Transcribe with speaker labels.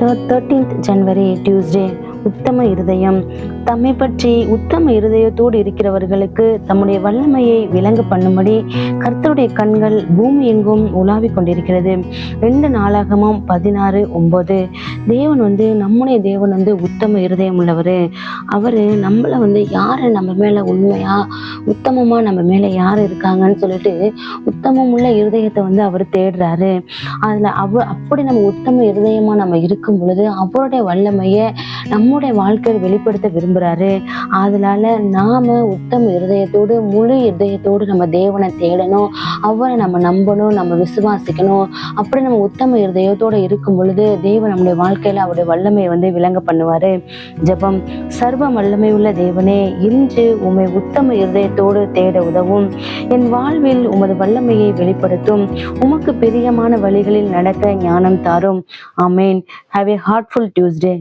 Speaker 1: 13th January Tuesday. உத்தம இருதயம். தம்மை பற்றி உத்தம இருதயத்தோடு இருக்கிறவர்களுக்கு தம்முடைய வல்லமையை விளங்க பண்ணும்படி கர்த்தருடைய கண்கள் பூமி எங்கும் உலாவிக் கொண்டிருக்கிறது. 2 நாளாகமம் 16:9. தேவன் நம்முடைய தேவன் உத்தம இருதயம் உள்ளவர். அவரு நம்மள யாரை நம்ம மேல உண்மையா உத்தமமா நம்ம மேல யார் இருக்காங்கன்னு சொல்லிட்டு உத்தமம் உள்ள இருதயத்தை அவர் தேடுறாரு. அதுல அப்படி நம்ம உத்தம இருதயமா நம்ம இருக்கும் பொழுது அவருடைய வல்லமைய நம்முடைய வாழ்க்கையில் வெளிப்படுத்த விரும்புறாரு. அதனால நாம உத்தம இருதயத்தோடு முழு இருதயத்தோடு நம்ம தேவனை தேடணும், அவரை நம்ம நம்பணும், நம்ம விசுவாசிக்கணும். அப்படி நம்ம உத்தம இருதயத்தோடு இருக்கும் பொழுது தேவன் நம்முடைய வாழ்க்கையில அவருடைய வல்லமையை விளங்க பண்ணுவாரு. ஜெபம். சர்வ வல்லமை உள்ள தேவனே, இன்று உம்மை உத்தம இருதயத்தோடு தேட உதவும். என் வாழ்வில் உமது வல்லமையை வெளிப்படுத்தும். உமக்கு பிரியமான வழிகளில் நடக்க ஞானம் தாரும். ஆமேன். Have a heartful Tuesday.